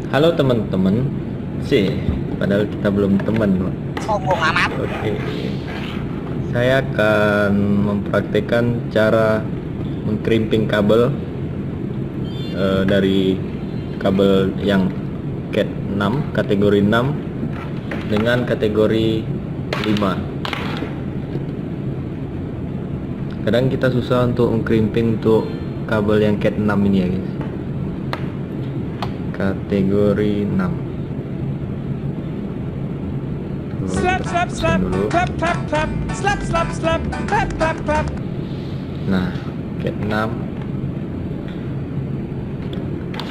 Halo teman-teman, sih, padahal kita belum teman, Pak. Sombong amat. Oke, saya akan mempraktekkan cara mengkrimping kabel dari kabel yang Cat 6, kategori 6 dengan kategori 5. Kadang kita susah untuk mengkrimping untuk kabel yang Cat 6 ini ya guys. Kategori 6. Slap slap slap, clap clap clap, slap slap slap, clap clap clap. Nah, Cat 6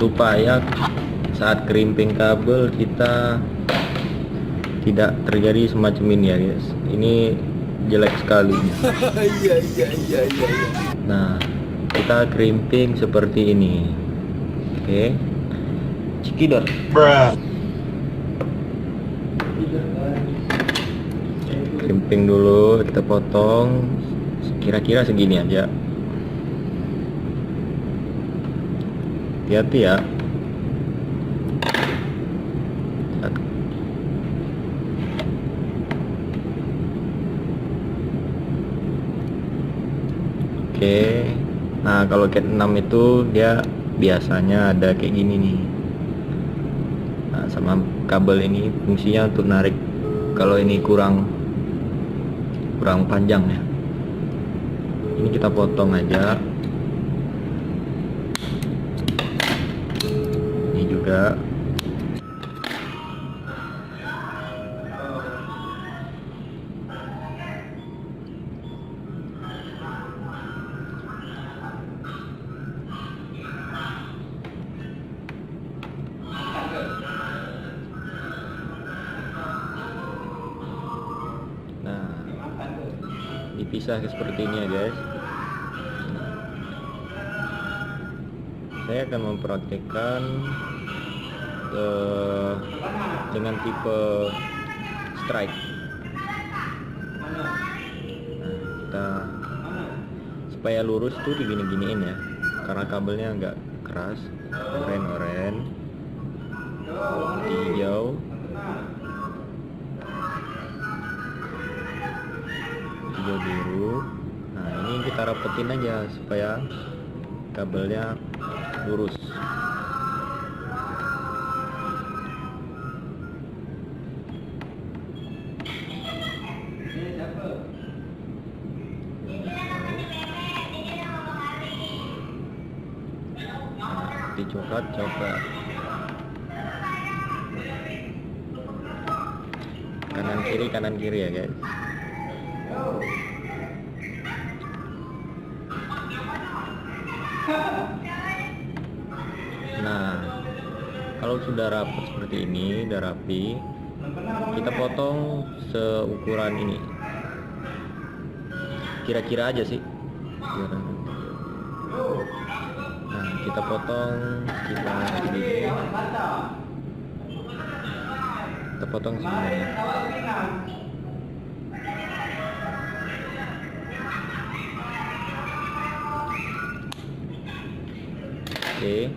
supaya saat krimping kabel kita tidak terjadi semacam ini ya guys. Ini jelek sekali. Iya. Nah, kita krimping seperti ini. Oke. Cikidot. Krimping dulu, kita potong kira-kira segini aja. Hati-hati ya. Oke. Nah, kalau Cat 6 itu dia biasanya ada kayak gini nih. Nah, sama kabel ini fungsinya untuk narik kalau ini kurang panjang ya. Ini kita potong aja. Ini juga. Nah, dipisah seperti ini ya guys. Saya akan mempraktekkan dengan tipe strike. Nah, kita supaya lurus tuh digini-giniin ya, karena kabelnya agak keras. Oren hijau, biru. Nah, ini kita rapetin aja supaya kabelnya lurus. Nah, di coklat kanan kiri ya guys. Nah, kalau sudah rapat seperti ini, udah rapi, kita potong seukuran ini. Kira-kira aja sih. Nah, kita potong segini. Kita potong semuanya. Oke.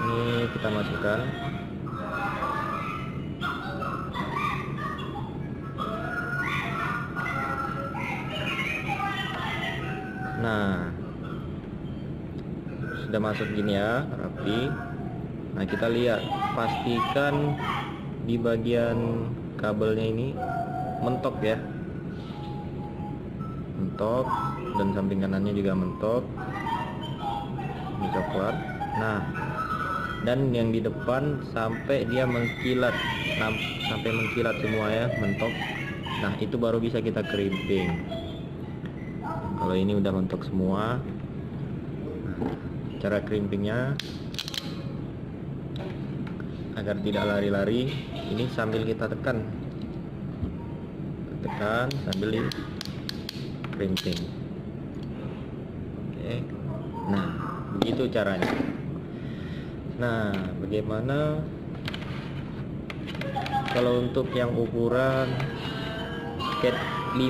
Ini kita masukkan. Nah, sudah masuk gini ya, rapi. Nah, kita lihat, pastikan di bagian kabelnya ini mentok ya, mentok, dan samping kanannya juga mentok. Ini coklat. Nah, dan yang di depan sampai dia mengkilat, sampai mengkilat semua ya, mentok. Nah, itu baru bisa kita krimping. Kalau ini udah mentok semua. Nah, cara krimpingnya agar tidak lari-lari, ini sambil kita tekan sambil di krimping. Oke. Nah, begitu caranya. Nah, bagaimana kalau untuk yang ukuran Cat 5?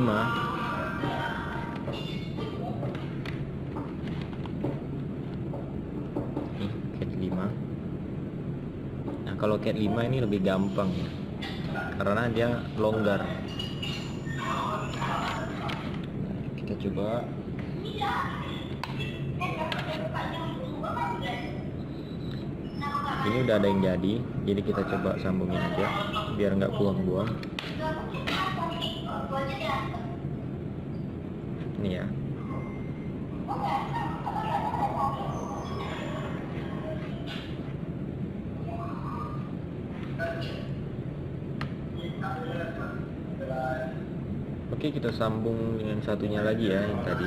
Cat 5 kalau Cat 5 ini lebih gampang ya, karena dia longgar. Kita coba. Ini udah ada yang jadi kita coba sambungin aja biar nggak buang-buang. Ini ya. Oke, kita sambung dengan satunya lagi ya, yang tadi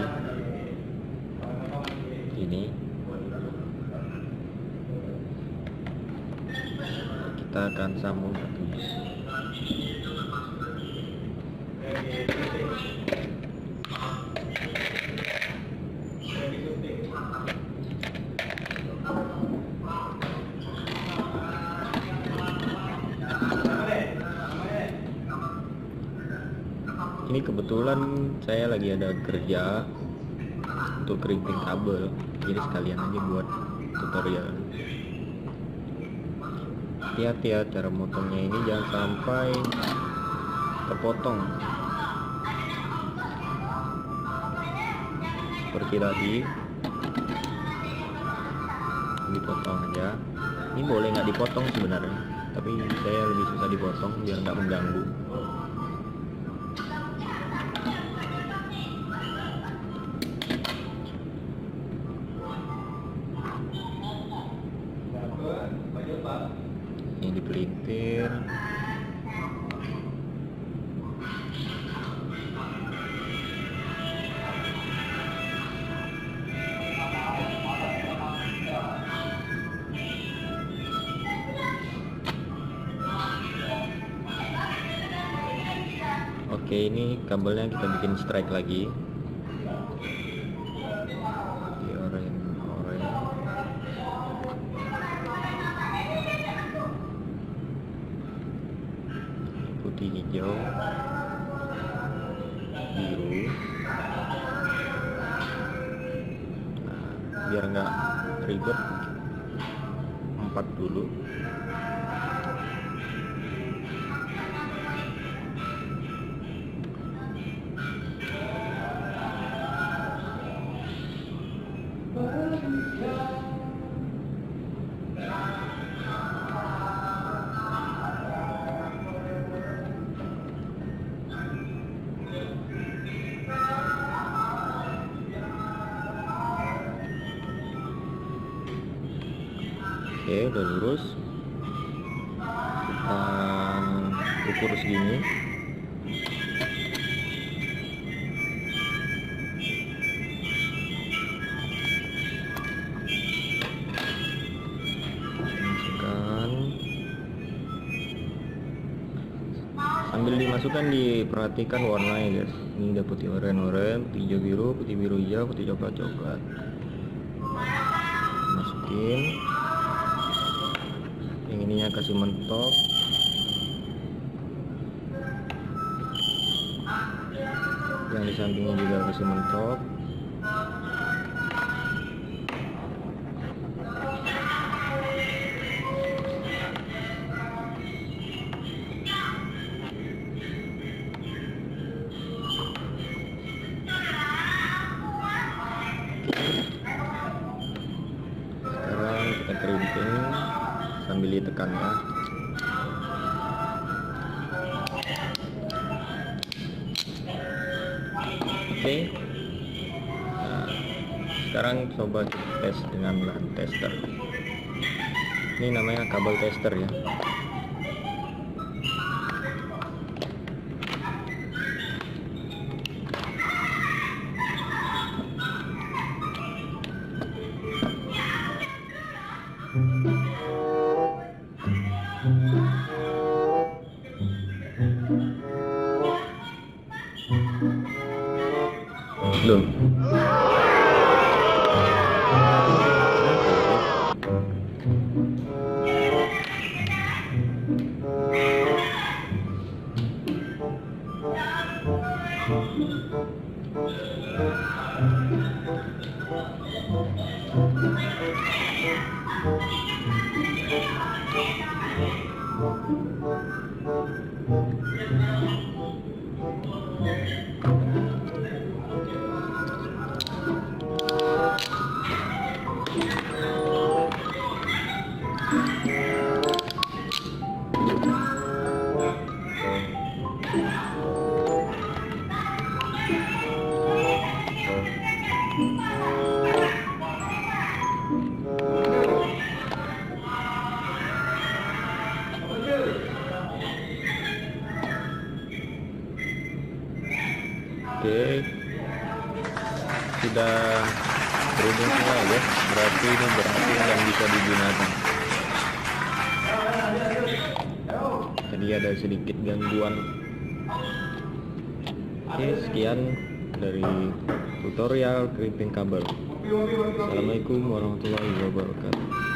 ini. Kita akan sambung satunya. Ini kebetulan saya lagi ada kerja untuk keriting kabel, jadi sekalian aja buat tutorial. Hati-hati ya, cara motongnya ini jangan sampai terpotong seperti tadi. Dipotong aja. Ini boleh nggak dipotong sebenarnya, tapi saya lebih suka dipotong biar nggak mengganggu. Ini dipelintir. Oke, ini kabelnya kita bikin strike lagi. Di oranye. Putih, hijau, biru. Nah, biar nggak ribet, 4 dulu. Oke, udah lurus. Kita ukur segini. Masukkan. Sambil dimasukkan diperhatikan warnanya, guys. Ini udah putih oranye, putih hijau biru, putih biru hijau, putih coklat. Masukin. Yang ininya kasih mentok. Yang di sampingnya juga kasih mentok. Sekarang kita keriting sambil ditekan ya. Oke. Nah, sekarang coba kita tes dengan bahan tester. Ini namanya kabel tester ya. Belum. Oke, sudah berhubung semua ya, berarti ini berhasil dan bisa digunakan. Tadi ada sedikit gangguan. Oke, sekian dari tutorial crimping kabel. Assalamualaikum warahmatullahi wabarakatuh.